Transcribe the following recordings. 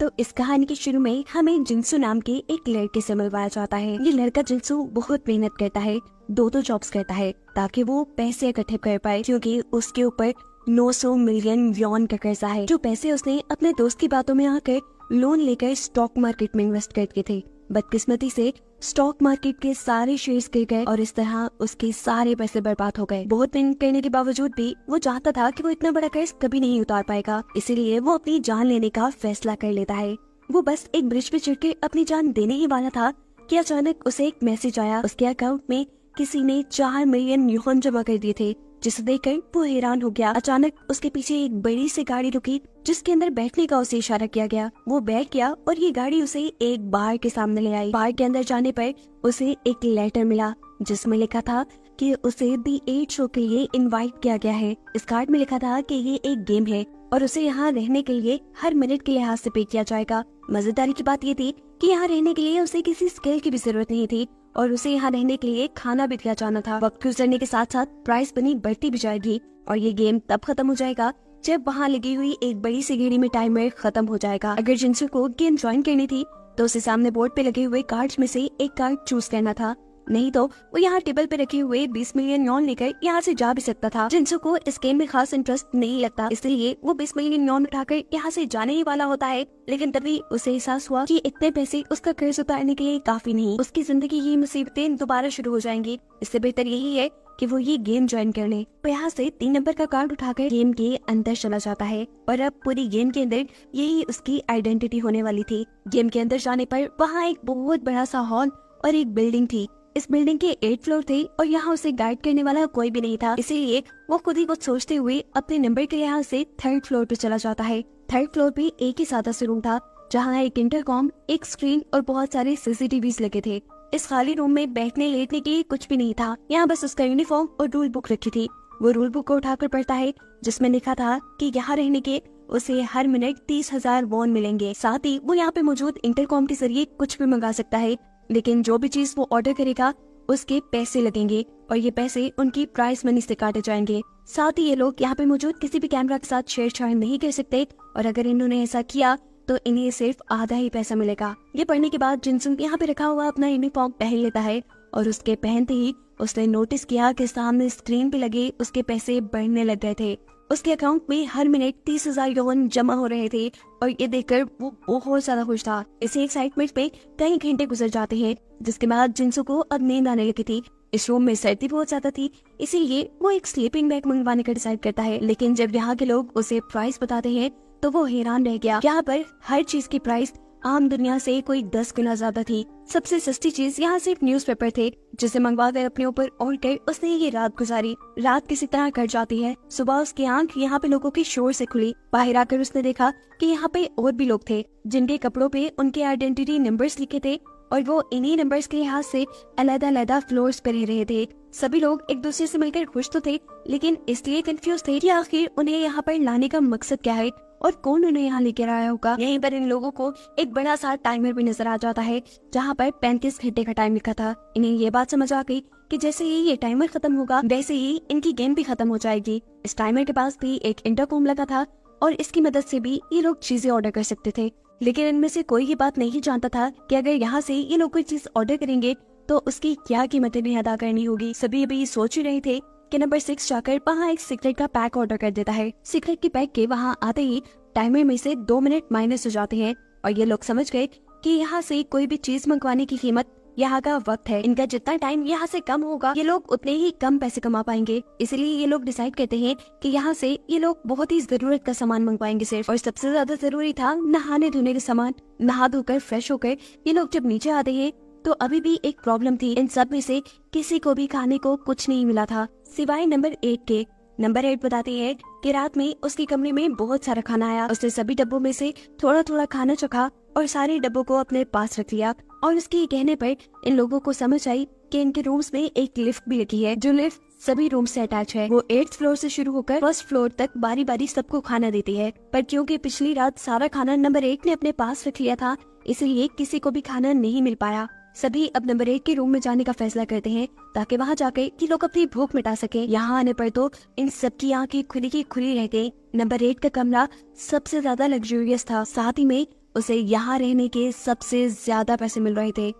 तो इस कहानी के शुरू में हमें जिनसू नाम के एक लड़के से मिलवाया जाता है। ये लड़का जिनसू बहुत मेहनत करता है, दो जॉब्स करता है ताकि वो पैसे इकट्ठे कर पाए, क्योंकि उसके ऊपर 900 मिलियन वॉन का कर्जा है, जो पैसे उसने अपने दोस्त की बातों में आकर लोन लेकर स्टॉक मार्केट में इन्वेस्ट करके थे। बदकिस्मती से स्टॉक मार्केट के सारे शेयर्स गिर गए और इस तरह उसके सारे पैसे बर्बाद हो गए। बहुत मेहनत करने के बावजूद भी वो चाहता था कि वो इतना बड़ा कर्ज कभी नहीं उतार पाएगा, इसीलिए वो अपनी जान लेने का फैसला कर लेता है। वो बस एक ब्रिज पे चढ़ के अपनी जान देने ही वाला था कि अचानक उसे एक मैसेज आया। उसके अकाउंट में किसी ने 4 मिलियन युआन जमा कर दिए थे, जिसे देखकर वो हैरान हो गया। अचानक उसके पीछे एक बड़ी सी गाड़ी रुकी, जिसके अंदर बैठने का उसे इशारा किया गया। वो बैठ गया और ये गाड़ी उसे एक बार के सामने ले आई। बार के अंदर जाने पर उसे एक लेटर मिला, जिसमें लिखा था कि उसे दी 8 शो के लिए इनवाइट किया गया है। इस कार्ड में लिखा था कि ये एक गेम है और उसे यहाँ रहने के लिए हर मिनट के लिहाज से पे किया जाएगा। मजेदारी की बात ये थी कि यहाँ रहने के लिए उसे किसी स्किल की भी जरूरत नहीं थी और उसे यहाँ रहने के लिए खाना भी दिया जाना था। वक्त गुजरने के साथ साथ प्राइस मनी बढ़ती भी जाएगी और ये गेम तब खत्म हो जाएगा जब वहाँ लगी हुई एक बड़ी सी घड़ी में टाइमर खत्म हो जाएगा। अगर जिनसू को गेम ज्वाइन करनी थी तो उसे सामने बोर्ड पे लगे हुए कार्ड्स में से एक कार्ड चूज करना था, नहीं तो वो यहाँ टेबल पे रखे हुए 20 मिलियन यॉन लेकर यहाँ से जा भी सकता था। जिनसू को इस गेम में खास इंटरेस्ट नहीं लगता, इसलिए वो 20 मिलियन यॉन उठाकर यहाँ से जाने ही वाला होता है। लेकिन तभी उसे एहसास हुआ कि इतने पैसे उसका कर्ज उतारने के लिए काफी नहीं, उसकी जिंदगी की मुसीबतें दोबारा शुरू हो जाएंगी। इससे बेहतर यही है कि वो ये गेम ज्वाइन कर ले। तो यहाँ से 3 नंबर का कार्ड उठाकर गेम के अंदर चला जाता है और अब पूरी गेम के अंदर यही उसकी आइडेंटिटी होने वाली थी। गेम के अंदर जाने पर वहाँ एक बहुत बड़ा सा हॉल और एक बिल्डिंग थी। इस बिल्डिंग के 8 फ्लोर थे और यहाँ उसे गाइड करने वाला कोई भी नहीं था, इसीलिए वो खुद ही कुछ सोचते हुए अपने नंबर के लिहाज से 3rd फ्लोर पे चला जाता है। 3rd फ्लोर पे एक ही सादा सा रूम था, जहाँ एक इंटरकॉम, एक स्क्रीन और बहुत सारे सीसीटीवी लगे थे। इस खाली रूम में बैठने लेटने के कुछ भी नहीं था, यहाँ बस उसका यूनिफॉर्म और रूल बुक रखी थी। वो रूल बुक को उठाकर पढ़ता है, जिसमें लिखा था कि यहाँ रहने के उसे हर मिनट 30,000 वॉन मिलेंगे। साथ ही वो यहाँ पे मौजूद इंटरकॉम के जरिए कुछ भी मंगा सकता है, लेकिन जो भी चीज वो ऑर्डर करेगा उसके पैसे लगेंगे और ये पैसे उनकी प्राइस मनी से काटे जाएंगे। साथ ही ये लोग यहाँ पे मौजूद किसी भी कैमरा के साथ छेड़छाड़ नहीं कर सकते और अगर इन्होंने ऐसा किया तो इन्हें सिर्फ आधा ही पैसा मिलेगा। ये पढ़ने के बाद जिनसू यहाँ पे रखा हुआ अपना यूनिफॉर्म पहन लेता है और उसके पहनते ही उसने नोटिस किया कि सामने स्क्रीन पे लगे उसके पैसे बढ़ने लग गए थे। उसके अकाउंट में हर मिनट 30,000 युआन जमा हो रहे थे और ये देखकर वो बहुत ज्यादा खुश था। इसी एक्साइटमेंट पे कई घंटे गुजर जाते हैं, जिसके बाद जिनसू को अब नींद आने लगी थी। इस रूम में सर्दी बहुत ज्यादा थी, इसीलिए वो एक स्लीपिंग बैग मंगवाने का डिसाइड करता है। लेकिन जब यहाँ के लोग उसे प्राइस बताते हैं तो वो हैरान रह गया। यहाँ पर हर चीज की प्राइस आम दुनिया से कोई 10 गुना ज्यादा थी। सबसे सस्ती चीज यहाँ सिर्फ न्यूज़पेपर थे, जिसे मंगवा कर अपने ऊपर ओढ़ कर उसने ये रात गुजारी। रात किसी तरह कट जाती है। सुबह उसकी आंख यहाँ पे लोगों के शोर से खुली। बाहर आकर उसने देखा कि यहाँ पे और भी लोग थे, जिनके कपड़ों पे उनके आइडेंटिटी नंबर्स लिखे थे और वो इन्हीं नंबर्स के लिहाज से अलग-अलग फ्लोर्स पे रह रहे थे। सभी लोग एक दूसरे से मिलकर खुश तो थे, लेकिन इसलिए कंफ्यूज थे कि आखिर उन्हें यहाँ पर लाने का मकसद क्या है और कौन उन्हें यहाँ लेकर आया होगा। यहीं पर इन लोगों को एक बड़ा सा टाइमर भी नजर आ जाता है, जहाँ पर 35 घंटे का टाइम लिखा था। इन्हें ये बात समझ आ गई कि जैसे ही ये टाइमर खत्म होगा वैसे ही इनकी गेम भी खत्म हो जाएगी। इस टाइमर के पास भी एक इंटरकॉम लगा था और इसकी मदद से भी ये लोग चीजें ऑर्डर कर सकते थे। लेकिन इनमें से कोई ये बात नहीं जानता था कि अगर यहाँ से ये लोग कोई चीज ऑर्डर करेंगे तो उसकी क्या कीमतें भी अदा करनी होगी। सभी अभी सोच ही रहे थे कि नंबर 6 जाकर वहाँ एक सिगरेट का पैक ऑर्डर कर देता है। सिगरेट के पैक के वहाँ आते ही टाइमर में से 2 मिनट माइनस हो जाते हैं और ये लोग समझ गए कि यहाँ से कोई भी चीज मंगवाने की कीमत यहाँ का वक्त है। इनका जितना टाइम यहाँ से कम होगा ये लोग उतने ही कम पैसे कमा पाएंगे। इसलिए ये लोग डिसाइड करते हैं कि यहाँ से ये लोग बहुत ही जरूरत का सामान मंगवाएंगे सिर्फ, और सबसे ज्यादा जरूरी था नहाने धोने का सामान। नहा धोकर फ्रेश होकर ये लोग जब नीचे आते हैं तो अभी भी एक प्रॉब्लम थी, इन सब में से किसी को भी खाने को कुछ नहीं मिला था सिवाय नंबर 8 के। नंबर 8 बताती है कि रात में उसके कमरे में बहुत सारा खाना आया। उसने सभी डब्बों में से थोड़ा थोड़ा खाना चखा और सारे डब्बों को अपने पास रख लिया और उसके कहने पर इन लोगों को समझ आई कि इनके रूम्स में एक लिफ्ट भी लगी है, जो लिफ्ट सभी रूम से अटैच है। वो 8th फ्लोर से शुरू होकर 1st फ्लोर तक बारी बारी सबको खाना देती है। पर क्योंकि पिछली रात सारा खाना नंबर 8 ने अपने पास रख लिया था, इसलिए किसी को भी खाना नहीं मिल पाया। सभी अब नंबर 8 के रूम में जाने का फैसला करते हैं ताकि वहाँ जाकर ये लोग अपनी भूख मिटा सके। यहाँ आने पर तो इन सबकी आंखें खुली की खुली रह गई। नंबर 8 का कमरा सबसे ज्यादा लग्जूरियस था, साथ ही में उसे यहाँ रहने के सबसे ज्यादा पैसे मिल रहे थे।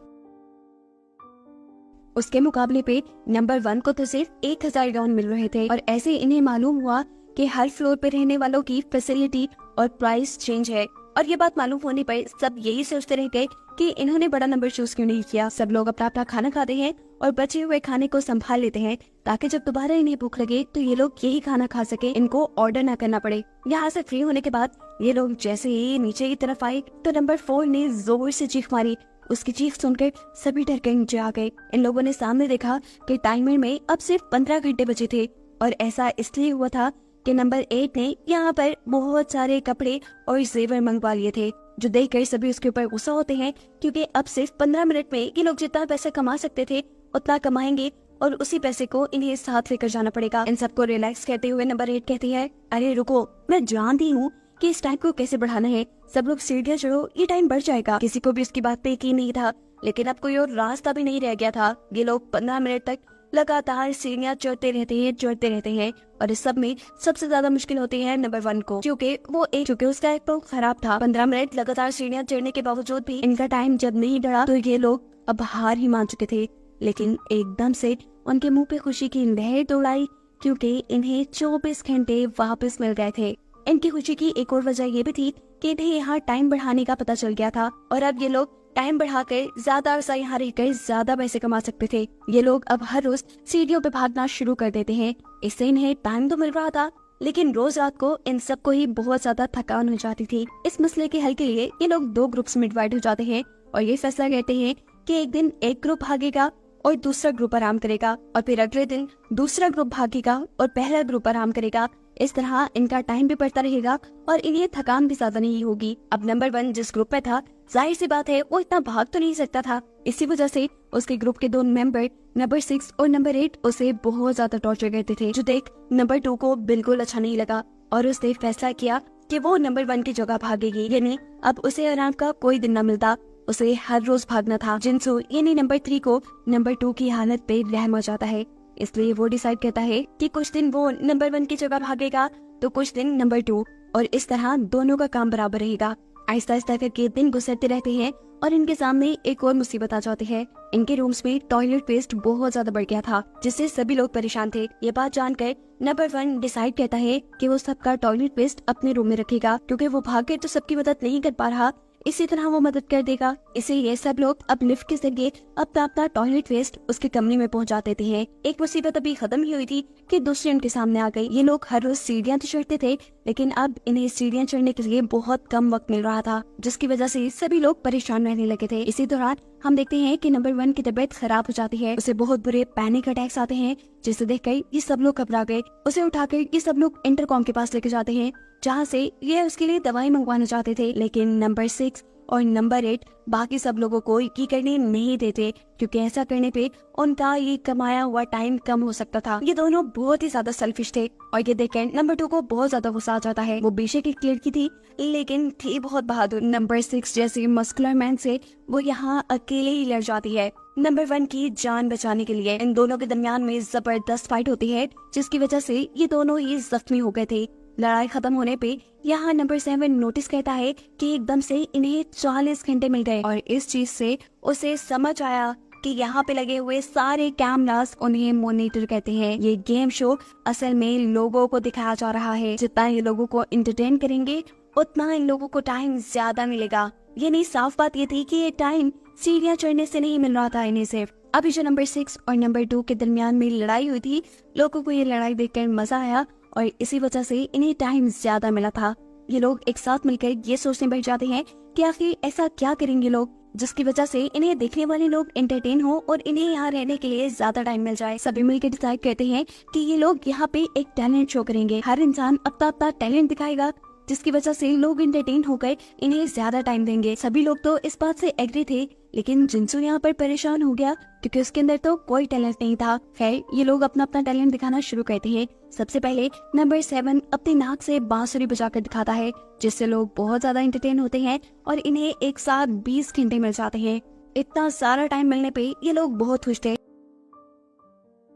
उसके मुकाबले पे नंबर 1 को तो सिर्फ 1000 गाउन मिल रहे थे। और ऐसे इन्हें मालूम हुआ कि हर फ्लोर पे रहने वालों की फैसिलिटी और प्राइस चेंज है। और ये बात मालूम होने पर सब यही सोचते रह गए कि इन्होंने बड़ा नंबर चूज क्यों नहीं किया। सब लोग अपना अपना खाना खाते हैं और बचे हुए खाने को संभाल लेते हैं ताकि जब दोबारा इन्हें भूख लगे तो ये लोग यही खाना खा सके, इनको ऑर्डर ना करना पड़े। यहाँ से फ्री होने के बाद ये लोग जैसे ही नीचे की तरफ आए तो नंबर 4 ने जोर से चीख मारी। उसकी चीख सुनकर सभी डर के नीचे आ गए। इन लोगों ने सामने देखा कि टाइमर में अब सिर्फ 15 घंटे बचे थे। और ऐसा इसलिए हुआ था कि नंबर 8 ने यहाँ पर बहुत सारे कपड़े और जेवर मंगवा लिए थे, जो देखकर सभी उसके ऊपर गुस्सा होते हैं क्योंकि अब सिर्फ 15 मिनट में ये लोग जितना पैसा कमा सकते थे उतना कमाएंगे और उसी पैसे को इन्हें साथ लेकर जाना पड़ेगा। इन सबको रिलैक्स कहते हुए नंबर 8 कहती है, अरे रुको, मैं जानती हूँ कि इस टाइम को कैसे बढ़ाना है। सब लोग सीढ़ियाँ चढ़ो, ये टाइम बढ़ जाएगा। किसी को भी उसकी बात पे यकीन नहीं था, लेकिन अब कोई और रास्ता भी नहीं रह गया था। ये लोग 15 मिनट तक लगातार सीढ़ियाँ चढ़ते रहते हैं और इस सब में सबसे ज्यादा मुश्किल होती है नंबर 1 को, क्योंकि उसका एक तो खराब था। 15 मिनट लगातार सीढ़ियाँ चढ़ने के बावजूद भी इनका टाइम जब नहीं बढ़ा तो ये लोग अब हार ही मान चुके थे। लेकिन एकदम से उनके मुंह पे खुशी की लहर दौड़ आई क्योंकि इन्हें 24 घंटे वापस मिल गए थे। इनकी खुशी की एक और वजह ये भी थी कि इन्हें यहाँ टाइम बढ़ाने का पता चल गया था और अब ये लोग टाइम बढ़ाकर ज्यादा अरसा यहाँ रहकर ज्यादा पैसे कमा सकते थे। ये लोग अब हर रोज सीढ़ियों पे भागना शुरू कर देते हैं। इससे इन्हें टाइम तो मिल रहा था, लेकिन रोज रात को इन सबको ही बहुत ज्यादा थकान हो जाती थी। इस मसले के हल के लिए ये लोग 2 ग्रुप्स में डिवाइड हो जाते हैं और ये फैसला करते हैं कि एक दिन एक ग्रुप भागेगा और दूसरा ग्रुप आराम करेगा और फिर अगले दिन दूसरा ग्रुप भागेगा और पहला ग्रुप आराम करेगा। इस तरह इनका टाइम भी बढ़ता रहेगा और इन्हें थकान भी ज्यादा नहीं होगी। अब नंबर 1 जिस ग्रुप में था, जाहिर सी बात है वो इतना भाग तो नहीं सकता था। इसी वजह से उसके ग्रुप के 2 मेंबर नंबर 6 और नंबर 8 उसे बहुत ज्यादा टॉर्चर करते थे, जो देख नंबर 2 को बिल्कुल अच्छा नहीं लगा और उसने फैसला किया कि वो नंबर 1 की जगह भागेगी। यानी अब उसे आराम का कोई दिन न मिलता, उसे हर रोज भागना था। जिनसू यानी नंबर 3 को नंबर 2 की हालत पे रहम हो जाता है, इसलिए वो डिसाइड करता है कि कुछ दिन वो नंबर 1 की जगह भागेगा तो कुछ दिन नंबर 2, और इस तरह दोनों का काम बराबर रहेगा। आहिस्ता आहिस्ता करके दिन गुजरते रहते हैं और इनके सामने एक और मुसीबत आ जाती है। इनके रूम्स में टॉयलेट वेस्ट बहुत ज्यादा बढ़ गया था, जिससे सभी लोग परेशान थे। ये बात जानकर नंबर 1 डिसाइड करता है कि वो सबका टॉयलेट वेस्ट अपने रूम में रखेगा, क्योंकि वो भाग के तो सबकी मदद नहीं कर पा रहा, इसी तरह वो मदद कर देगा। इसीलिए सब लोग अब लिफ्ट के जरिए अपना अपना टॉयलेट वेस्ट उसके कमरे में पहुंचा देते हैं। एक मुसीबत अभी खत्म ही हुई थी कि दूसरी उनके सामने आ गई। ये लोग हर रोज सीढ़ियां तो चढ़ते थे, लेकिन अब इन्हें सीढ़ियां चढ़ने के लिए बहुत कम वक्त मिल रहा था, जिसकी वजह से सभी लोग परेशान रहने लगे थे। इसी दौरान हम देखते हैं कि नंबर 1 की तबीयत खराब हो जाती है, उसे बहुत बुरे पैनिक अटैक्स आते हैं, जिसे देखकर ये सब लोग घबरा गए। उसे उठाकर ये सब लोग इंटरकॉम के पास लेके जाते हैं, जहाँ से ये उसके लिए दवाई मंगवाना चाहते थे। लेकिन नंबर 6 और नंबर 8 बाकी सब लोगों को ये करने नहीं देते, क्योंकि ऐसा करने पे उनका ये कमाया हुआ टाइम कम हो सकता था। ये दोनों बहुत ही ज्यादा सेल्फिश थे और ये देखकर नंबर 2 को बहुत ज्यादा गुस्सा आ जाता है। वो बेशक एक लड़की थी, लेकिन थी बहुत बहादुर। नंबर 6 जैसे मस्कुलर मैन से वो यहाँ अकेले ही लड़ जाती है नंबर 1 की जान बचाने के लिए। इन दोनों के दरमियान में जबरदस्त फाइट होती है, जिसकी वजह से ये दोनों ही जख्मी हो गए थे। लड़ाई खत्म होने पे यहाँ नंबर 7 नोटिस करता है कि एकदम से इन्हें 40 घंटे मिल गए और इस चीज से उसे समझ आया कि यहाँ पे लगे हुए सारे कैमरास उन्हें मॉनिटर कहते हैं। ये गेम शो असल में लोगों को दिखाया जा रहा है। जितना ये लोगों को एंटरटेन करेंगे उतना इन लोगों को टाइम ज्यादा मिलेगा। ये नहीं, साफ बात ये थी कि ये टाइम सीढ़ियाँ चढ़ने से नहीं मिल रहा था इन्हें सिर्फ। अभी जो नंबर 6 और नंबर 2 के दरमियान में लड़ाई हुई थी, लोगों को ये लड़ाई देखकर मजा आया और इसी वजह से इन्हें टाइम ज्यादा मिला था। ये लोग एक साथ मिलकर ये सोचने बैठ जाते हैं कि आखिर ऐसा क्या करेंगे लोग जिसकी वजह से इन्हें देखने वाले लोग एंटरटेन हो और इन्हें यहाँ रहने के लिए ज्यादा टाइम मिल जाए। सभी मिलकर डिसाइड करते हैं कि ये लोग यहाँ पे एक टैलेंट शो करेंगे। हर इंसान अपना अपना टैलेंट दिखाएगा, जिसकी वजह से लोग एंटरटेन होकर इन्हें ज्यादा टाइम देंगे। सभी लोग तो इस बात से एग्री थे, लेकिन जिनसू यहाँ पर परेशान हो गया क्योंकि उसके अंदर तो कोई टैलेंट नहीं था। खैर, ये लोग अपना अपना टैलेंट दिखाना शुरू करते हैं। सबसे पहले नंबर 7 अपनी नाक से बांसुरी बजाकर दिखाता है, जिससे लोग बहुत ज्यादा एंटरटेन होते हैं और इन्हें एक साथ 20 घंटे मिल जाते हैं। इतना सारा टाइम मिलने पे ये लोग बहुत खुश थे।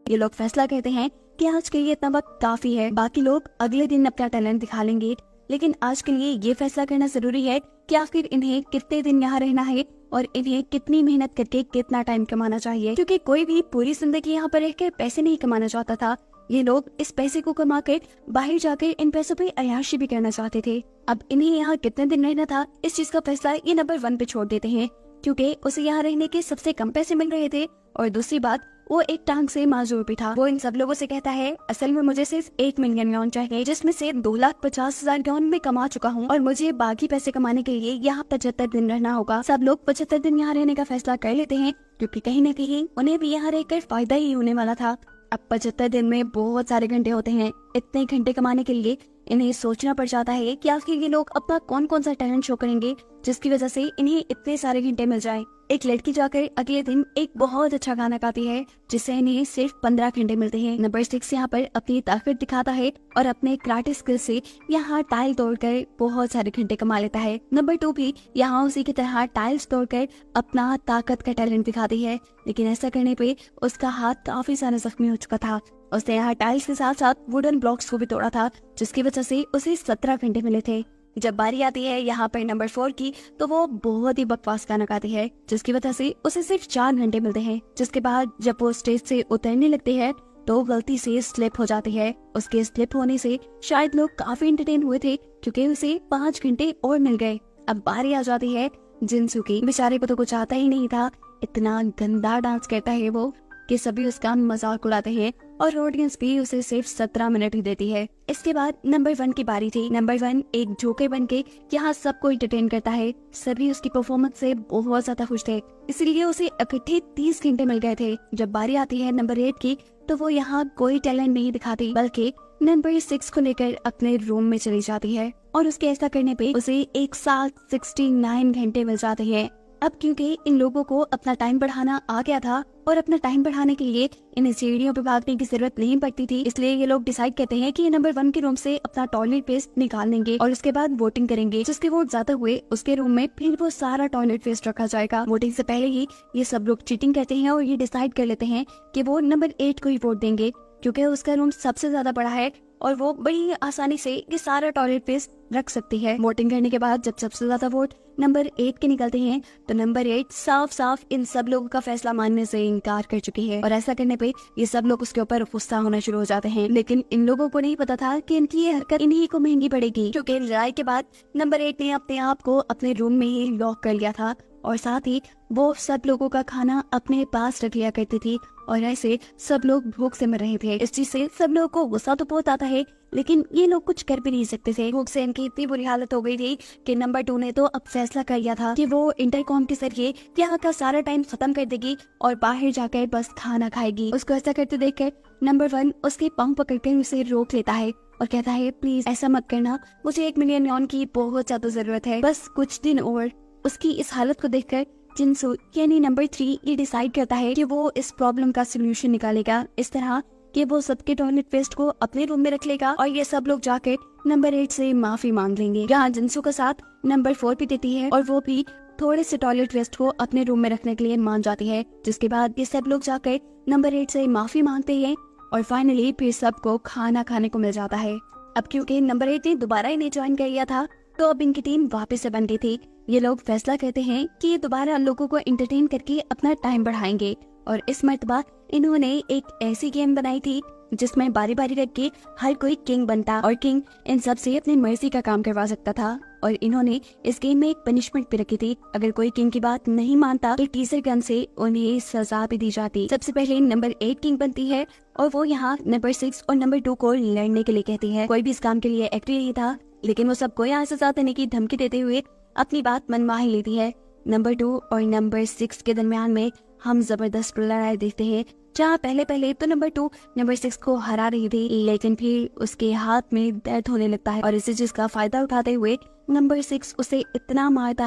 ये लोग फैसला करते हैं कि आज के लिए इतना वक्त काफी है, बाकी लोग अगले दिन अपना टैलेंट दिखा लेंगे। लेकिन आज के लिए ये फैसला करना जरूरी है कि आखिर इन्हें कितने दिन यहाँ रहना है और इन्हें कितनी मेहनत करके कितना टाइम कमाना चाहिए, क्योंकि कोई भी पूरी जिंदगी यहाँ पर रहकर पैसे नहीं कमाना चाहता था। ये लोग इस पैसे को कमा कर बाहर जाकर इन पैसों पे अय्याशी भी करना चाहते थे। अब इन्हें यहाँ कितने दिन रहना था, इस चीज का फैसला ये नंबर 1 पे छोड़ देते हैं, क्योंकि उसे यहाँ रहने के सबसे कम पैसे मिल रहे थे और दूसरी बात वो एक टांग से माजूर भी था। वो इन सब लोगों से कहता है, असल में मुझे सिर्फ 1 मिलियन यौन चाहिए, जिसमें से 2,50,000 यौन में कमा चुका हूँ और मुझे बाकी पैसे कमाने के लिए यहाँ 75 दिन रहना होगा। सब लोग 75 दिन यहाँ रहने का फैसला कर लेते हैं, क्योंकि कहीं न कहीं उन्हें भी यहाँ रहकर फायदा ही होने वाला था। अब 75 दिन में बहुत सारे घंटे होते हैं। इतने घंटे कमाने के लिए इन्हें सोचना पड़ जाता है कि आखिर ये लोग अपना कौन कौन सा टैलेंट शो करेंगे जिसकी वजह से इन्हें इतने सारे घंटे मिल जाए। एक लड़की जाकर अगले दिन एक बहुत अच्छा गाना गाती है, जिससे इन्हें सिर्फ 15 घंटे मिलते हैं। नंबर 6 यहाँ पर अपनी ताकत दिखाता है और अपने कराटे स्किल से यहाँ टाइल तोड़कर बहुत सारे घंटे कमा लेता है। नंबर 2 भी यहाँ उसी की तरह टाइल्स तोड़कर अपना ताकत का टैलेंट दिखाती है, लेकिन ऐसा करने पे उसका हाथ काफी सारा जख्मी हो चुका था। उसने यहाँ टाइल्स के साथ साथ वुडन ब्लॉक्स को भी तोड़ा था, जिसकी वजह से उसे 17 घंटे मिले थे। जब बारी आती है यहाँ पर नंबर 4 की, तो वो बहुत ही बकवास गाना गाती है, जिसकी वजह से उसे सिर्फ 4 घंटे मिलते हैं। जिसके बाद जब वो स्टेज से उतरने लगती है तो गलती से स्लिप हो जाती है। उसके स्लिप होने से शायद लोग काफी एंटरटेन हुए थे, क्योंकि उसे 5 घंटे और मिल गए। अब बारी आ जाती है जिनसू की। बेचारे को तो कुछ आता ही नहीं था, इतना गंदा डांस करता है वो कि सभी उसका मजाक उड़ाते हैं और ऑडियंस भी उसे सिर्फ 17 मिनट ही देती है। इसके बाद नंबर 1 की बारी थी। नंबर 1 एक जोकर बन के यहाँ सबको एंटरटेन करता है। सभी उसकी परफॉर्मेंस से बहुत ज्यादा खुश थे, इसलिए उसे इकट्ठे 30 घंटे मिल गए थे। जब बारी आती है नंबर 8 की, तो वो यहाँ कोई टैलेंट नहीं दिखाती, बल्कि नंबर 6 को लेकर अपने रूम में चली जाती है और उसके ऐसा करने पे उसे एक साथ 69 घंटे मिल जाते हैं। अब क्योंकि इन लोगों को अपना टाइम बढ़ाना आ गया था और अपना टाइम बढ़ाने के लिए इन्हें सीढ़ियों पे भागने की जरूरत नहीं पड़ती थी, इसलिए ये लोग डिसाइड करते हैं कि ये नंबर 1 के रूम से अपना टॉयलेट वेस्ट निकाल लेंगे और उसके बाद वोटिंग करेंगे। जिसके वोट ज्यादा हुए उसके रूम में फिर वो सारा टॉयलेट वेस्ट रखा जाएगा। वोटिंग से पहले ही ये सब लोग चीटिंग करते हैं और ये डिसाइड कर लेते हैं कि वो नंबर 8 को ही वोट देंगे, क्योंकि उसका रूम सबसे ज्यादा बड़ा है और वो बड़ी आसानी से ये सारा टॉयलेट वेस्ट रख सकती है। वोटिंग करने के बाद जब सबसे ज्यादा वोट नंबर 8 के निकलते हैं, तो नंबर 8 साफ साफ इन सब लोगों का फैसला मानने से इनकार कर चुकी है और ऐसा करने पे ये सब लोग उसके ऊपर गुस्सा होना शुरू हो जाते हैं। लेकिन इन लोगों को नहीं पता था कि इनकी ये हरकत इन्हीं को महंगी पड़ेगी, क्योंकि लड़ाई के बाद नंबर 8 ने अपने आप को अपने रूम में ही लॉक कर लिया था और साथ ही वो सब लोगों का खाना अपने पास रख लिया करती थी और ऐसे सब लोग भूख से मर रहे थे। इस चीज से सब लोगों को गुस्सा तो बहुत आता है, लेकिन ये लोग कुछ कर भी नहीं सकते थे। भूख से इनकी इतनी बुरी हालत हो गई थी कि नंबर 2 ने तो अब फैसला कर लिया था कि वो इंटरकॉम के जरिए यहाँ का सारा टाइम खत्म कर देगी और बाहर जाकर बस खाना खाएगी। उसको ऐसा करते देखकर नंबर 1 उसके पाँव पकड़कर उसे रोक लेता है और कहता है, प्लीज ऐसा मत करना, मुझे 1 मिलियन यौन की बहुत ज्यादा जरूरत है, बस कुछ दिन और। उसकी इस हालत को देखकर जिनसू यानी नंबर 3 ये डिसाइड करता है कि वो इस प्रॉब्लम का सोल्यूशन निकालेगा, इस तरह कि वो सबके टॉयलेट वेस्ट को अपने रूम में रख लेगा और ये सब लोग जाकर नंबर 8 से माफी मांग लेंगे। यहाँ जिनसू का साथ नंबर 4 भी देती है और वो भी थोड़े से टॉयलेट वेस्ट को अपने रूम में रखने के लिए मान जाती है। जिसके बाद ये सब लोग जाकर नंबर 8 से माफी मांगते हैं और फाइनली फिर सबको खाना खाने को मिल जाता है। अब क्योंकि नंबर 8 ने दोबारा इन्हें ज्वाइन कर लिया था, तो अब इनकी टीम वापस से बन गई थी। ये लोग फैसला करते हैं कि ये दोबारा लोगों को एंटरटेन करके अपना टाइम बढ़ाएंगे और इस मर्तबा इन्होंने एक ऐसी गेम बनाई थी जिसमें बारी बारी करके हर कोई किंग बनता और किंग इन सब से अपनी मर्जी का काम करवा सकता था। और इन्होंने इस गेम में एक पनिशमेंट भी रखी थी, अगर कोई किंग की बात नहीं मानता तो टीजर गन से उन्हें सजा भी दी जाती। सबसे पहले नंबर 8 किंग बनती है और वो यहाँ नंबर 6 और नंबर 2 को लड़ने के लिए कहती है। कोई भी इस काम के लिए एक्टिव नहीं था, लेकिन वो सबको यहाँ सजा देने की धमकी देते हुए अपनी बात मनवा ही लेती है। नंबर 2 और नंबर 6 के दरमियान में हम जबरदस्त लड़ाई देखते हैं, जहाँ पहले तो नंबर 2 नंबर 6 को हरा रही थी, लेकिन फिर उसके हाथ में दर्द होने लगता है और इसी चीज का फायदा उठाते हुए नंबर 6 उसे इतना मारता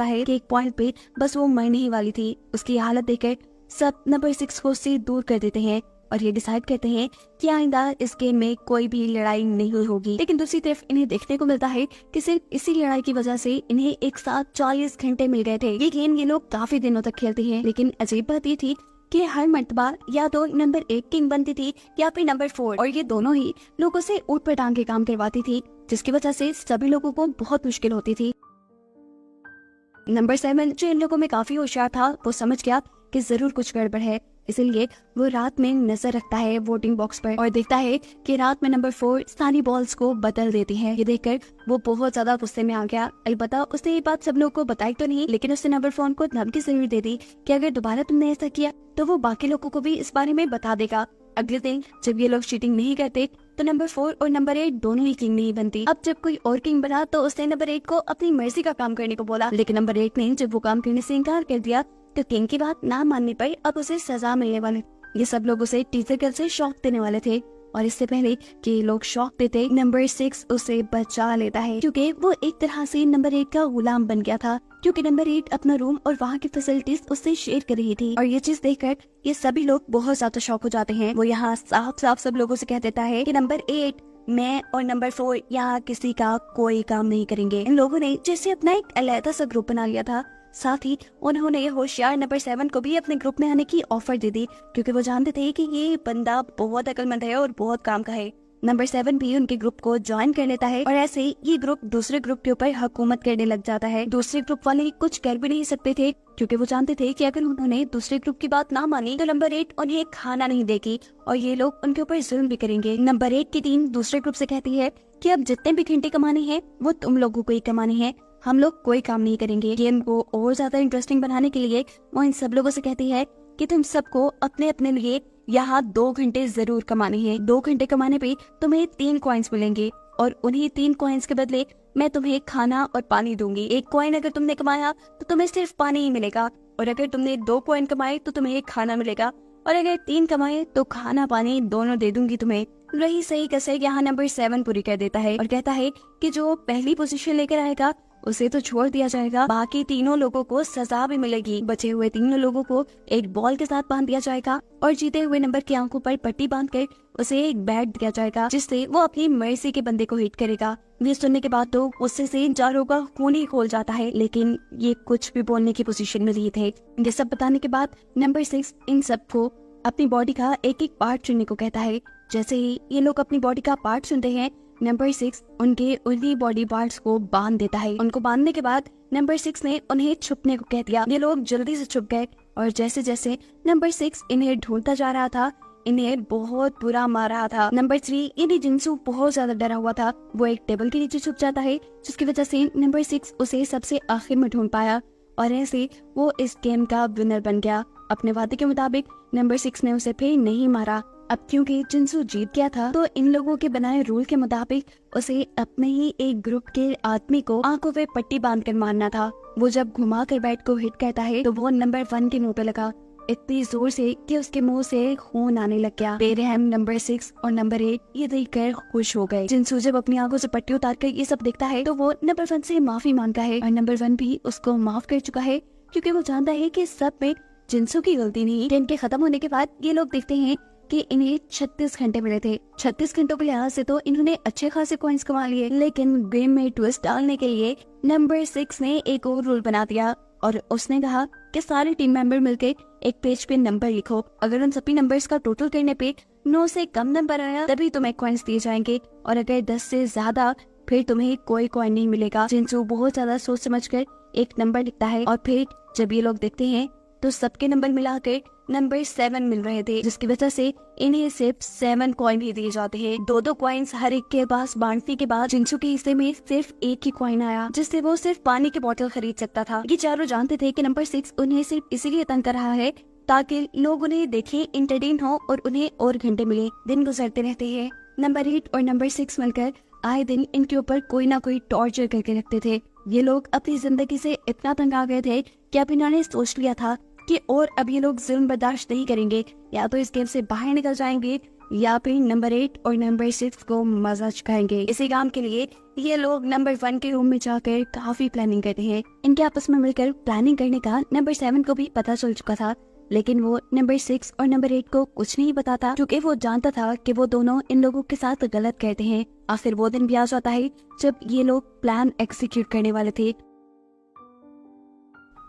है कि एक पॉइंट पे बस वो मरने ही वाली थी। उसकी हालत देखकर सब नंबर 6 को उससे दूर कर देते हैं और ये डिसाइड करते हैं कि आइंदा इस गेम में कोई भी लड़ाई नहीं होगी। लेकिन दूसरी तरफ इन्हें देखने को मिलता है कि सिर्फ इसी लड़ाई की वजह से इन्हें एक साथ 40 घंटे मिल गए थे। ये गेम ये लोग काफी दिनों तक खेलते हैं, लेकिन अजीब बात ये थी कि हर मर्तबा या तो नंबर 8 किंग बनती थी या फिर नंबर 4, और ये दोनों ही लोगों से ऊट पटांग के काम करवाती थी, जिसकी वजह से सभी लोगों को बहुत मुश्किल होती थी। नंबर 7 जो इन लोगों में काफी होशियार था, वो समझ गया कि जरूर कुछ गड़बड़ है, इसलिए वो रात में नजर रखता है वोटिंग बॉक्स पर और देखता है कि रात में नंबर 4 सारी बॉल्स को बदल देती है। ये देखकर वो बहुत ज्यादा गुस्से में आ गया। अलबत्ता उसने ये बात सब लोगों को बताई तो नहीं, लेकिन उसने नंबर 4 को धमकी जरूर दे दी कि अगर दोबारा तुमने ऐसा किया तो वो बाकी लोगों को भी इस बारे में बता देगा। अगले दिन जब ये लोग चीटिंग नहीं करते तो नंबर 4 और नंबर 8 दोनों ही किंग नहीं बनती। अब जब कोई और किंग बना तो उसने नंबर 8 को अपनी मर्जी का काम करने को बोला, लेकिन नंबर 8 ने जब वो काम करने से इनकार कर दिया तो किंग की बात ना मानने पर अब उसे सजा मिलने वाली। ये सब लोग उसे टीचर गर्ल से शॉक देने वाले थे, और इससे पहले कि ये लोग शॉक देते, नंबर 6 उसे बचा लेता है, क्योंकि वो एक तरह से नंबर 8 का गुलाम बन गया था, क्योंकि नंबर 8 अपना रूम और वहाँ की फैसिलिटीज उससे शेयर कर रही थी। और ये चीज देखकर ये सभी लोग बहुत ज्यादा शॉक हो जाते हैं। वो यहाँ साफ साफ सब लोगों से कह देता है कि नंबर 8, मैं और नंबर 4 यहाँ किसी का कोई काम नहीं करेंगे। इन लोगों ने जैसे अपना एक अलग सा ग्रुप बना लिया था, साथ ही उन्होंने होशियार नंबर 7 को भी अपने ग्रुप में आने की ऑफर दे दी, क्योंकि वो जानते थे कि ये बंदा बहुत अक्लमंद है और बहुत काम का है। नंबर 7 भी उनके ग्रुप को ज्वाइन कर लेता है और ऐसे ही ये ग्रुप दूसरे ग्रुप के ऊपर हुकूमत करने लग जाता है। दूसरे ग्रुप वाले कुछ कर भी नहीं सकते थे, क्योंकि वो जानते थे कि अगर उन्होंने दूसरे ग्रुप की बात ना मानी तो नंबर 8 उन्हें खाना नहीं देगी और ये लोग उनके ऊपर जुल्म भी करेंगे। नंबर 8 की टीम दूसरे ग्रुप से कहती है कि अब जितने भी घंटे कमाने हैं वो तुम लोगों को ही कमाने हैं, हम लोग कोई काम नहीं करेंगे। गेम को और ज्यादा इंटरेस्टिंग बनाने के लिए वो इन सब लोगों से कहती है कि तुम सबको अपने अपने लिए यहाँ 2 घंटे जरूर कमाने हैं। 2 घंटे कमाने पे तुम्हें 3 कॉइन्स मिलेंगे और उन्हीं 3 कॉइन्स के बदले मैं तुम्हें खाना और पानी दूंगी। 1 कॉइन अगर तुमने कमाया तो तुम्हें सिर्फ पानी ही मिलेगा, और अगर तुमने 2 कॉइन कमाए तो तुम्हें खाना मिलेगा, और अगर 3 कमाए तो खाना पानी दोनों दे दूंगी तुम्हें। वही सही कसर यहाँ नंबर 7 पूरी कर देता है और कहता है कि जो पहली पोजीशन लेकर आएगा उसे तो छोड़ दिया जाएगा, बाकी तीनों लोगों को सजा भी मिलेगी। बचे हुए तीनों लोगों को एक बॉल के साथ बांध दिया जाएगा और जीते हुए नंबर की आंखों पर पट्टी बांधकर उसे एक बैट दिया जाएगा, जिससे वो अपनी मर्जी के बंदे को हिट करेगा। ये सुनने के बाद तो उससे से चारों का खून ही खोल जाता है, लेकिन ये कुछ भी बोलने की पोजीशन में नहीं थे। ये सब बताने के बाद नंबर 6 इन सबको अपनी बॉडी का एक एक पार्ट चुनने को कहता है। जैसे ही ये लोग अपनी बॉडी का पार्ट चुनते हैं, नंबर 6 उनके उन्हीं बॉडी पार्ट्स को बांध देता है। उनको बांधने के बाद नंबर 6 ने उन्हें छुपने को कह दिया। ये लोग जल्दी से छुप गए और जैसे जैसे नंबर 6 इन्हें ढूंढता जा रहा था, इन्हें बहुत बुरा मार रहा था। नंबर 3 यानी जिंसू बहुत ज्यादा डरा हुआ था, वो एक टेबल के नीचे छुप जाता है, जिसकी वजह से नंबर 6 उसे सबसे आखिर में ढूंढ पाया और ऐसे वो इस गेम का विनर बन गया। अपने वादे के मुताबिक नंबर 6 ने उसे फिर नहीं मारा। अब क्योंकि जिंसू जीत गया था तो इन लोगों के बनाए रूल के मुताबिक उसे अपने ही एक ग्रुप के आदमी को आंखों पे पट्टी बांधकर मारना था। वो जब घुमा कर बैट को हिट करता है तो वो नंबर 1 के मुंह पे लगा, इतनी जोर से कि उसके मुंह से खून आने लग गया। बेरहम नंबर 6 और नंबर 8 ये देखकर खुश हो गए। जिंसू जब अपनी आंखों से पट्टी उतार कर ये सब देखता है तो वो नंबर 1 से माफी मांगता है और नंबर 1 भी उसको माफ कर चुका है, क्योंकि वो जानता है कि सब में जिंसू की गलती नहीं। गेम के खत्म होने के बाद ये लोग देखते हैं कि इन्हें 36 घंटे मिले थे। 36 घंटों के लिहाज से तो इन्होंने अच्छे खासे कॉइन्स कमा लिए, लेकिन गेम में ट्विस्ट डालने के लिए नंबर 6 ने एक और रूल बना दिया और उसने कहा कि सारे टीम मेंबर मिलकर एक पेज पे नंबर लिखो, अगर उन सभी नंबर्स का टोटल करने पे 9 से कम नंबर आया तभी तुम्हें कॉइन्स दिए जाएंगे, और अगर 10 से ज्यादा फिर तुम्हें कोई कॉइन नहीं मिलेगा। जिंसू बहुत ज्यादा सोच समझकर एक नंबर लिखता है और फिर जब ये लोग देखते हैं तो सबके नंबर मिलाकर नंबर 7 मिल रहे थे, जिसकी वजह से इन्हें सिर्फ 7 कॉइन ही दिए जाते हैं। 2-2 कॉइन्स हर एक के पास बांटने के बाद जिंसू के हिस्से में सिर्फ एक ही कॉइन आया, जिससे वो सिर्फ पानी की बोतल खरीद सकता था। ये चारों जानते थे कि नंबर 6 उन्हें सिर्फ इसीलिए तंग कर रहा है ताकि लोग उन्हें देखें, एंटरटेन हो और उन्हें और घंटे मिले। दिन गुजरते रहते हैं। नंबर 8 और नंबर 6 मिलकर आए दिन इनके ऊपर कोई ना कोई टॉर्चर करके रखते थे। ये लोग अपनी जिंदगी से इतना तंग आ गए थे कि अब इन्होंने सोच लिया था कि और अब ये लोग जुल्म बर्दाश्त नहीं करेंगे, या तो इस गेम से बाहर निकल जाएंगे या फिर नंबर 8 और नंबर 6 को मजा चखाएंगे। इसी काम के लिए ये लोग नंबर 1 के रूम में जाकर काफी प्लानिंग करते हैं। इनके आपस में मिलकर प्लानिंग करने का नंबर 7 को भी पता चल चुका था, लेकिन वो नंबर 6 और नंबर 8 को कुछ नहीं बताता, क्योंकि वो जानता था कि वो दोनों इन लोगों के साथ गलत करते हैं। आखिर वो दिन भी आ जाता है जब ये लोग प्लान एग्जीक्यूट करने वाले थे।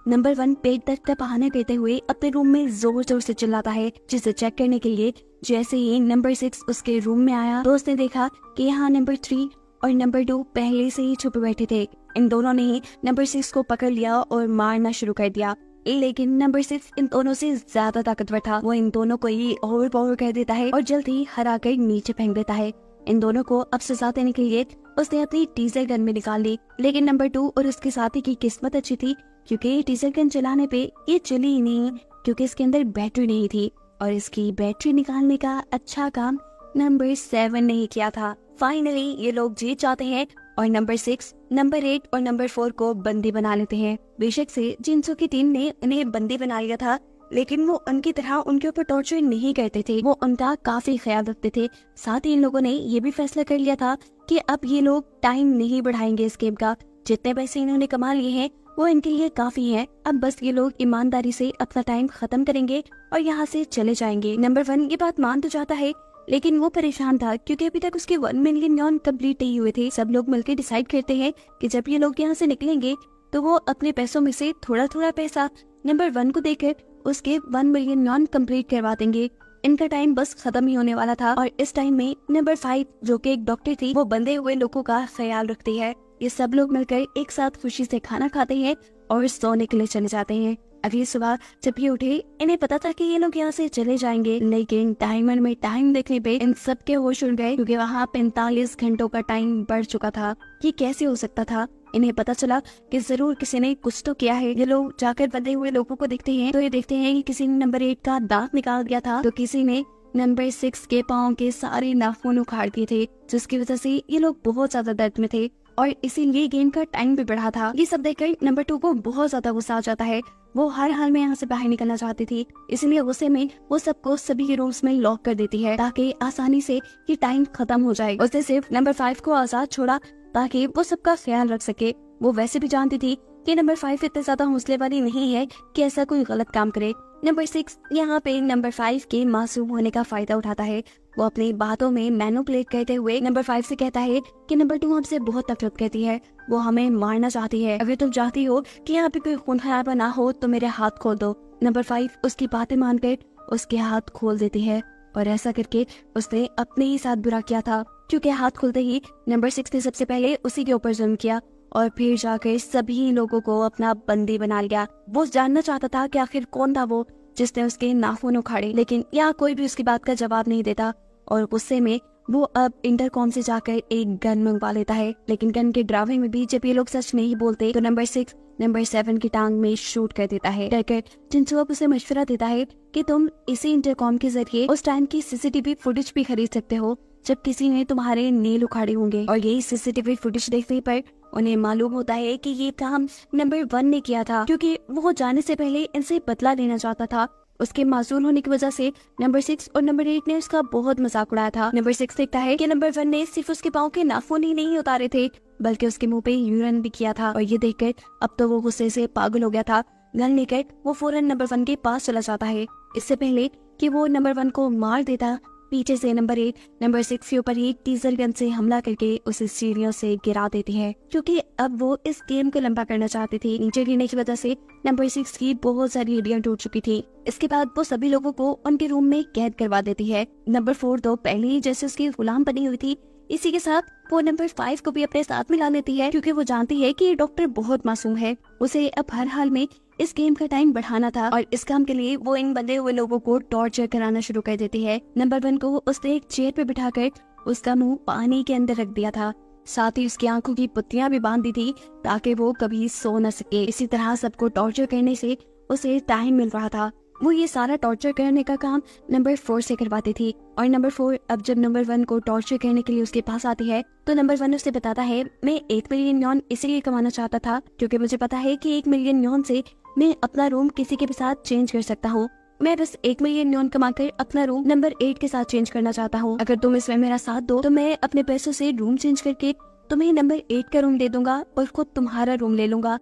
नंबर 1 पेट दर्द का बहाना करते हुए अपने रूम में जोर जोर से चिल्लाता है, जिसे चेक करने के लिए जैसे ही नंबर 6 उसके रूम में आया तो उसने देखा कि यहाँ नंबर 3 और नंबर 2 पहले से ही छुपे बैठे थे। इन दोनों ने ही नंबर 6 को पकड़ लिया और मारना शुरू कर दिया। लेकिन नंबर 6 इन दोनों से ज्यादा ताकतवर था। वो इन दोनों को ही ओवर पावर कर देता है और जल्द ही हरा कर नीचे फेंक देता है। इन दोनों को अब सजा देने के लिए उसने अपनी डीजल गन में निकाल ली। लेकिन नंबर 2 और उसके साथी की किस्मत अच्छी थी, क्योंकि डीजल गन चलाने पे ये चली ही नहीं, क्योंकि इसके अंदर बैटरी नहीं थी और इसकी बैटरी निकालने का अच्छा काम नंबर 7 ने ही किया था। फाइनली ये लोग जीत जाते हैं और नंबर 6, नंबर 8 और नंबर 4 को बंदी बना लेते हैं। बेशक से जिनसू की टीम ने उन्हें बंदी बना लिया था, लेकिन वो उनकी तरह उनके ऊपर टॉर्चर नहीं करते थे। वो उनका काफी ख्याल रखते थे। साथ ही इन लोगों ने ये भी फैसला कर लिया था कि अब ये लोग टाइम नहीं बढ़ाएंगे इस गेम का। जितने पैसे इन्होंने कमा लिए हैं वो इनके लिए काफी है। अब बस ये लोग ईमानदारी से अपना टाइम खत्म करेंगे और यहाँ से चले जाएंगे। नंबर 1 ये बात मान तो जाता है, लेकिन वो परेशान था क्योंकि अभी तक उसके 1 मिलियन यॉन कंप्लीट नहीं हुए थे। सब लोग मिलकर डिसाइड करते हैं कि जब ये लोग यहाँ से निकलेंगे तो वो अपने पैसों में से थोड़ा थोड़ा पैसा नंबर 1 को देकर उसके 1 मिलियन यॉन कंप्लीट करवा देंगे। इनका टाइम बस खत्म ही होने वाला था और इस टाइम में नंबर 5 जो कि एक डॉक्टर थी, वो बंधे हुए लोगों का ख्याल रखती है। ये सब लोग मिलकर एक साथ खुशी से खाना खाते हैं और सोने के लिए चले जाते हैं। अगली सुबह जब ये उठे, इन्हें पता था कि ये लोग यहाँ से चले जाएंगे, लेकिन टाइमर में टाइम देखने पे इन सब के होश उड़ गए, क्योंकि वहाँ 45 घंटों का टाइम बढ़ चुका था। ये कैसे हो सकता था? इन्हें पता चला कि जरूर किसी ने कुछ तो किया है। ये लोग जाकर बंधे हुए लोगों को देखते हैं तो ये देखते हैं कि किसी ने नंबर 8 का दांत निकाल दिया था, तो किसी ने नंबर 6 के पाँव के सारे नाखून उखाड़ दिए थे, जिसकी वजह से ये लोग बहुत ज्यादा दर्द में थे और इसीलिए गेम का टाइम भी बढ़ा था। ये सब देखकर नंबर 2 को बहुत ज्यादा गुस्सा आ जाता है। वो हर हाल में यहाँ से बाहर निकलना चाहती थी, इसलिए गुस्से में वो सबको सभी के रूम्स में लॉक कर देती है ताकि आसानी से ये टाइम खत्म हो जाए। उसने सिर्फ नंबर 5 को आजाद छोड़ा ताकि वो सबका ख्याल रख सके। वो वैसे भी जानती थी कि नंबर 5 इतने ज्यादा हौसले वाली नहीं है कि ऐसा कोई गलत काम करे। नंबर 6 यहाँ पे नंबर 5 के मासूम होने का फायदा उठाता है। वो अपनी बातों में मैनिपुलेट करते हुए नंबर 5 से कहता है कि नंबर 2 हमसे बहुत नफरत करती है, वो हमें मारना चाहती है। अगर तुम चाहती हो कि यहाँ पे कोई खून खराबा ना हो तो मेरे हाथ खोल दो। नंबर 5 उसकी बातें मानकर उसके हाथ खोल देती है और ऐसा करके उसने अपने ही साथ बुरा किया था, क्योंकि हाथ खुलते ही नंबर 6 ने सबसे पहले उसी के ऊपर जुल्म किया और फिर जाकर सभी लोगों को अपना बंदी बना लिया। वो जानना चाहता था कि आखिर कौन था वो जिसने उसके नाखून उखाड़े, लेकिन यहाँ कोई भी उसकी बात का जवाब नहीं देता और गुस्से में वो अब इंटरकॉम से जाकर एक गन मंगवा लेता है। लेकिन गन के ड्रामे में भी जब ये लोग सच नहीं बोलते तो नंबर 6 नंबर 7 की टांग में शूट कर देता है। डरकर जिनसू अब उसे मशवरा देता है कि तुम इसी इंटरकॉम के जरिए उस टाइम की सीसीटीवी फुटेज भी खरीद सकते हो जब किसी ने तुम्हारे नेल उखाड़े होंगे। और यही सीसीटीवी फुटेज देखने पर उन्हें मालूम होता है कि ये काम नंबर 1 ने किया था, क्योंकि वो जाने से पहले इनसे बदला लेना चाहता था। उसके मासूम होने की वजह से नंबर 6 और नंबर 8 ने उसका बहुत मजाक उड़ाया था। नंबर 6 देखता है कि नंबर 1 ने सिर्फ उसके पाँव के नाखून ही नहीं उतारे थे, बल्कि उसके मुंह पे यूरिन भी किया था। और ये देखकर अब तो वो गुस्से से पागल हो गया था। गन लेकर वो फौरन नंबर 1 के पास चला जाता है। इससे पहले कि वो नंबर 1 को मार देता, पीछे से नंबर 8 नंबर 6 के ऊपर ही डीजल गन से हमला करके उसे सीढ़ियों से गिरा देती है, क्योंकि अब वो इस गेम को लंबा करना चाहती थी। नीचे गिरने की वजह से नंबर 6 की बहुत सारी हड्डियां टूट चुकी थी। इसके बाद वो सभी लोगों को उनके रूम में कैद करवा देती है। नंबर 4 तो पहले ही जैसे उसकी गुलाम बनी हुई थी, इसी के साथ वो नंबर 5 को भी अपने साथ मिला लेती है, क्योंकि वो जानती है कि ये डॉक्टर बहुत मासूम है। उसे अब हर हाल में इस गेम का टाइम बढ़ाना था और इस काम के लिए वो इन बंधे हुए लोगों को टॉर्चर कराना शुरू कर देती है। नंबर 1 को उसने एक चेयर पे बिठाकर उसका मुंह पानी के अंदर रख दिया था, साथ ही उसकी आंखों की पुत्तियां भी बांध दी थी ताकि वो कभी सो न सके। इसी तरह सबको टॉर्चर करने से उसे टाइम मिल रहा था। वो ये सारा टॉर्चर करने का काम नंबर 4 से करवाती थी और नंबर 4 अब जब नंबर 1 को टॉर्चर करने के लिए उसके पास आती है तो नंबर 1 उसे बताता है, मैं 1 मिलियन यॉन इसलिए कमाना चाहता था क्योंकि मुझे पता है कि 1 मिलियन यॉन से मैं अपना रूम किसी के भी साथ चेंज कर सकता हूँ। मैं बस 1 मिलियन यॉन कमाकर अपना रूम नंबर 8 के साथ चेंज करना चाहता हूँ। अगर तुम इसमें मेरा साथ दो तो मैं अपने पैसों से रूम चेंज करके तुम्हें नंबर 8 का रूम दे दूंगा और खुद तुम्हारा रूम ले लूंगा।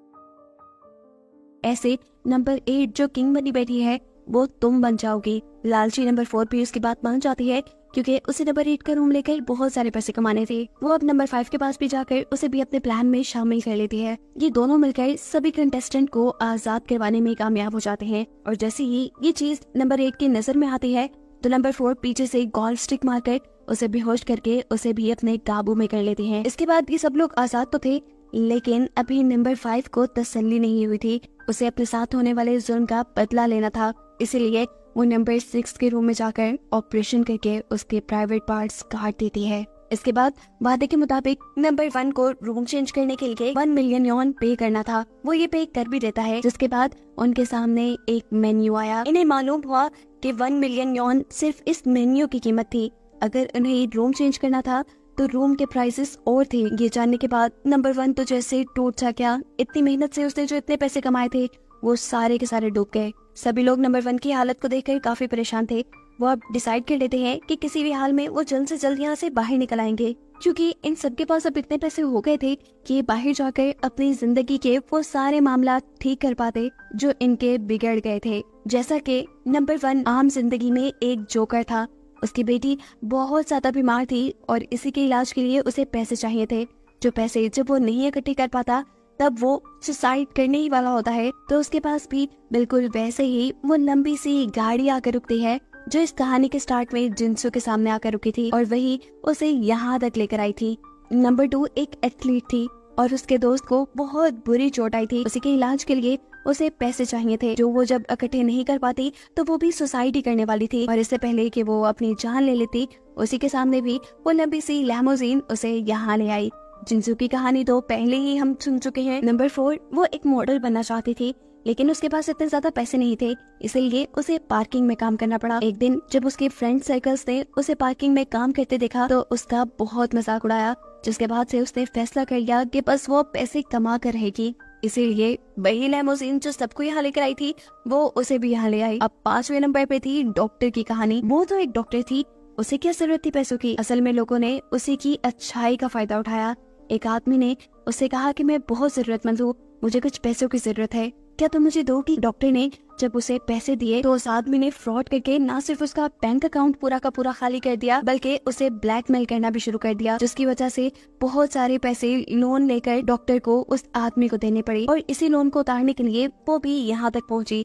ऐसे नंबर 8 जो किंग बनी बैठी है वो तुम बन जाओगी। लालची नंबर 4 भी उसकी बात मान जाती है क्योंकि उसे नंबर 8 का रूम लेकर बहुत सारे पैसे कमाने थे। वो अब नंबर 5 के पास भी जाकर उसे भी अपने प्लान में शामिल कर लेती है। ये दोनों मिलकर सभी कंटेस्टेंट को आजाद करवाने में कामयाब हो जाते हैं और जैसे ही ये चीज नंबर 8 की नजर में आती है तो नंबर 4 पीछे से गोल्फ स्टिक मारकर उसे बेहोश करके उसे भी अपने काबू में कर लेते हैं। इसके बाद ये सब लोग आजाद तो थे, लेकिन अभी नंबर 5 को तसल्ली नहीं हुई थी। उसे अपने साथ होने वाले जुल्म का बदला लेना था, इसीलिए वो नंबर 6 के रूम में जाकर ऑपरेशन करके उसके प्राइवेट पार्ट्स काट देती है। इसके बाद वादे के मुताबिक नंबर 1 को रूम चेंज करने के लिए 1 मिलियन यॉन पे करना था। वो ये पे कर भी देता है, जिसके बाद उनके सामने एक मेन्यू आया। इन्हें मालूम हुआ कि 1 मिलियन यॉन सिर्फ इस मेन्यू की कीमत थी। अगर उन्हें रूम चेंज करना था तो रूम के प्राइसेस और थे। ये जानने के बाद नंबर 1 तो जैसे टूट सा गया। इतनी मेहनत से उसने जो इतने पैसे कमाए थे वो सारे के सारे डूब गए। सभी लोग नंबर 1 की हालत को देखकर काफी परेशान थे। वो अब डिसाइड कर लेते हैं कि किसी भी हाल में वो जल्द से जल्द यहाँ से बाहर निकल आएंगे, क्योंकि इन सबके पास अब इतने पैसे हो गए थे कि ये बाहर जाकर अपनी जिंदगी के वो सारे मामला ठीक कर पाते जो इनके बिगड़ गए थे। जैसा कि नंबर 1 आम जिंदगी में एक जोकर था। उसकी बेटी बहुत ज्यादा बीमार थी और इसी के इलाज के लिए उसे पैसे चाहिए थे। जो पैसे जब वो नहीं इकट्ठे कर पाता तब वो सुसाइड करने ही वाला होता है। तो उसके पास भी बिल्कुल वैसे ही वो लंबी सी गाड़ी आकर रुकती है जो इस कहानी के स्टार्ट में जिनसू के सामने आकर रुकी थी और वही उसे यहाँ तक लेकर आई थी। नंबर 2 एक एथलीट थी और उसके दोस्त को बहुत बुरी चोट आई थी। उसी के इलाज के लिए उसे पैसे चाहिए थे, जो वो जब इकट्ठे नहीं कर पाती तो वो भी सुसाइड ही करने वाली थी। और इससे पहले कि वो अपनी जान ले लेती, उसी के सामने भी वो लंबी सी लैमोजीन उसे यहाँ ले आई। जिनसू की कहानी तो पहले ही हम सुन चुके हैं। नंबर 4 वो एक मॉडल बनना चाहती थी, लेकिन उसके पास इतने ज्यादा पैसे नहीं थे, इसलिए उसे पार्किंग में काम करना पड़ा। एक दिन जब उसके फ्रेंड सर्कल्स ने उसे पार्किंग में काम करते देखा तो उसका बहुत मजाक उड़ाया, जिसके बाद से उसने फैसला कर लिया कि बस वो पैसे कमा कर रहेगी। इसीलिए वही लैमोजीन जो सबको यहाँ लेकर आई थी वो उसे भी यहाँ ले आई। अब 5वें नंबर पे थी डॉक्टर की कहानी। वो तो एक डॉक्टर थी, उसे क्या जरूरत थी पैसों की। असल में लोगों ने उसी की अच्छाई का फायदा उठाया। एक आदमी ने उससे कहा कि मैं बहुत जरूरतमंद हूँ, मुझे कुछ पैसों की जरूरत है, क्या तुम मुझे दोगी? डॉक्टर ने जब उसे पैसे दिए तो उस आदमी ने फ्रॉड करके न सिर्फ उसका बैंक अकाउंट पूरा का पूरा खाली कर दिया, बल्कि उसे ब्लैकमेल करना भी शुरू कर दिया, जिसकी वजह से बहुत सारे पैसे लोन लेकर डॉक्टर को उस आदमी को देने पड़े और इसी लोन को उतारने के लिए वो भी यहाँ तक पहुँची।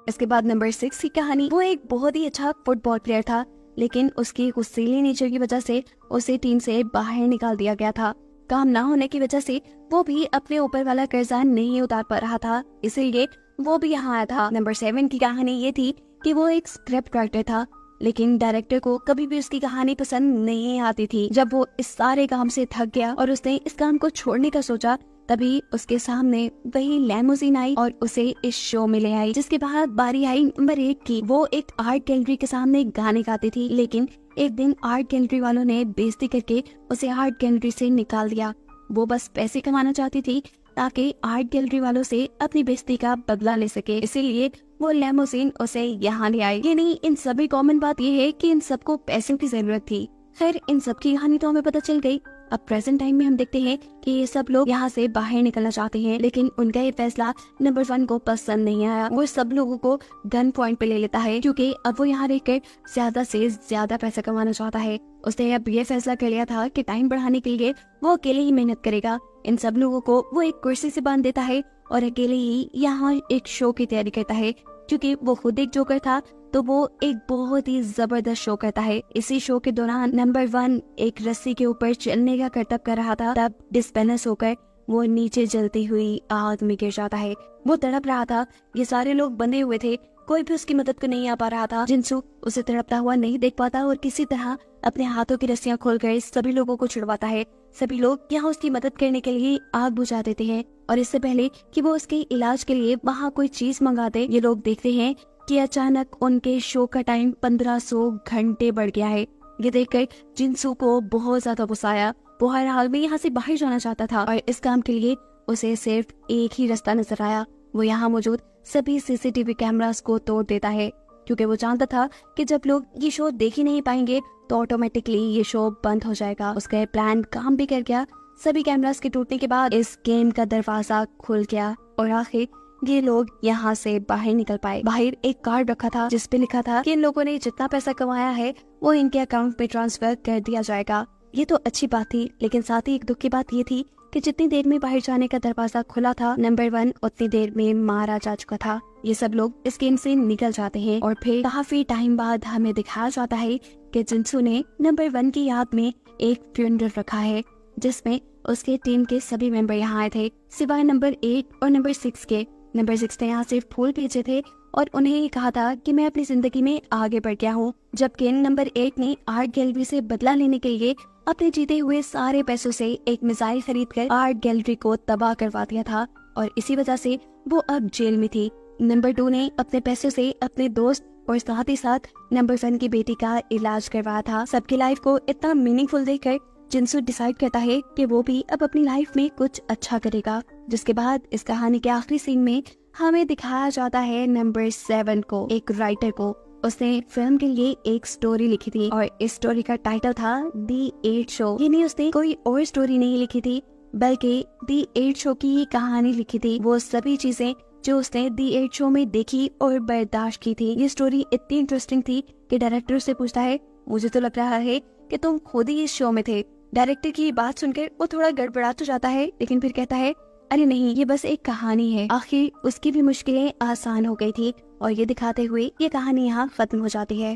इसके बाद नंबर 6 की कहानी। वो एक बहुत ही अच्छा फुटबॉल प्लेयर था, लेकिन उसकी गुस्सैली नेचर की वजह से उसे टीम से बाहर निकाल दिया गया था। काम ना होने की वजह से वो भी अपने ऊपर वाला कर्जा नहीं उतार पा रहा था, इसीलिए वो भी यहाँ आया था। नंबर 7 की कहानी ये थी कि वो एक स्क्रिप्ट राइटर था, लेकिन डायरेक्टर को कभी भी उसकी कहानी पसंद नहीं आती थी। जब वो इस सारे काम से थक गया और उसने इस काम को छोड़ने का सोचा, तभी उसके सामने वही लैमोजीन आई और उसे इस शो में ले आई। जिसके बाद बारी आई नंबर 8 की। वो एक आर्ट गैलरी के सामने गाने गाती थी, लेकिन एक दिन आर्ट गैलरी वालों ने बेइज्जती करके उसे आर्ट गैलरी से निकाल दिया। वो बस पैसे कमाना चाहती थी ताकि आर्ट गैलरी वालों से अपनी बेइज्जती का बदला ले सके, इसीलिए वो लैमोजीन उसे यहाँ ले आई। यानी इन सभी कॉमन बात ये है कि इन सबको पैसों की जरूरत थी। खैर, इन सब की कहानी तो हमें पता चल गई। अब प्रेजेंट टाइम में हम देखते हैं कि ये सब लोग यहाँ से बाहर निकलना चाहते हैं, लेकिन उनका ये फैसला नंबर 1 को पसंद नहीं आया। वो सब लोगों को गन पॉइंट पे ले लेता है, क्योंकि अब वो यहाँ रहकर ज्यादा से ज्यादा पैसा कमाना चाहता है। उसने अब ये फैसला कर लिया था कि टाइम बढ़ाने के लिए वो अकेले ही मेहनत करेगा। इन सब लोगों को वो एक कुर्सी से बांध देता है और अकेले ही यहाँ एक शो की तैयारी करता है। क्योंकि वो खुद एक जोकर था तो वो एक बहुत ही जबरदस्त शो करता है। इसी शो के दौरान नंबर 1 एक रस्सी के ऊपर चलने का करतब कर रहा था, तब डिस्बैलेंस होकर वो नीचे जलती हुई आग में गिर जाता है। वो तड़प रहा था, ये सारे लोग बंधे हुए थे, कोई भी उसकी मदद को नहीं आ पा रहा था। जिनसू उसे तड़पता हुआ नहीं देख पाता और किसी तरह अपने हाथों की रस्सियां खोलकर सभी लोगों को छुड़वाता है। सभी लोग यहाँ उसकी मदद करने के लिए आग बुझा देते हैं और इससे पहले कि वो उसके इलाज के लिए वहाँ कोई चीज मंगाते, ये लोग देखते हैं कि अचानक उनके शो का टाइम 1500 घंटे बढ़ गया है। ये देखकर जिनसू को बहुत ज्यादा गुस्सा आया। वो हर हाल में यहाँ से बाहर जाना चाहता था और इस काम के लिए उसे सिर्फ एक ही रास्ता नजर आया। वो यहाँ मौजूद सभी सीसीटीवी कैमरास को तोड़ देता है, क्योंकि वो जानता था कि जब लोग ये शो देख ही नहीं पाएंगे तो ऑटोमेटिकली ये शो बंद हो जाएगा। उसका प्लान काम भी कर गया। सभी कैमरास के टूटने के बाद इस गेम का दरवाजा खुल गया और आखिर ये लोग यहाँ से बाहर निकल पाए। बाहर एक कार्ड रखा था जिसपे लिखा था कि इन लोगों ने जितना पैसा कमाया है वो इनके अकाउंट पे ट्रांसफर कर दिया जाएगा। ये तो अच्छी बात थी, लेकिन साथ ही एक दुख की बात ये थी कि जितनी देर में बाहर जाने का दरवाजा खुला था नंबर 1 उतनी देर में मारा जा चुका था। ये सब लोग इस गेम से निकल जाते हैं और फिर काफी टाइम बाद हमें दिखाया जाता है कि जिनसू ने नंबर 1 की याद में एक फ्यूनरल रखा है जिसमें उसके टीम के सभी मेंबर यहाँ आए थे सिवाय नंबर 8 और नंबर 6 के। नंबर 6 ने यहाँ सिर्फ फूल भेजे थे और उन्हें ये कहा था कि मैं अपनी जिंदगी में आगे बढ़ गया हूँ, जबकि नंबर 8 ने आर्ट गैलरी से बदला लेने के लिए अपने जीते हुए सारे पैसों से एक मिसाइल खरीदकर आर्ट गैलरी को तबाह करवा दिया था और इसी वजह से वो अब जेल में थी। नंबर 2 ने अपने पैसों से अपने दोस्त और साथ ही साथ नंबर 1 की बेटी का इलाज करवाया था। सबकी लाइफ को इतना मीनिंगफुल देखकर जिनसू डिसाइड करता है कि वो भी अब अपनी लाइफ में कुछ अच्छा करेगा, जिसके बाद इस कहानी के आखिरी सीन में हमें दिखाया जाता है नंबर 7 को, एक राइटर को। उसने फिल्म के लिए एक स्टोरी लिखी थी और इस स्टोरी का टाइटल था दी 8 शो। ये नहीं, उसने कोई और स्टोरी नहीं लिखी थी बल्कि दी 8 शो की ही कहानी लिखी थी। वो सभी चीजें जो उसने दी 8 शो में देखी और बर्दाश्त की थी। ये स्टोरी इतनी इंटरेस्टिंग थी कि डायरेक्टर से पूछता है, मुझे तो लग रहा है कि तुम खुद ही इस शो में थे। डायरेक्टर की बात सुनकर वो थोड़ा गड़बड़ा तो जाता है, लेकिन फिर कहता है, अरे नहीं, ये बस एक कहानी है। आखिर उसकी भी मुश्किलें आसान हो गई थी और ये दिखाते हुए ये कहानी यहाँ खत्म हो जाती है।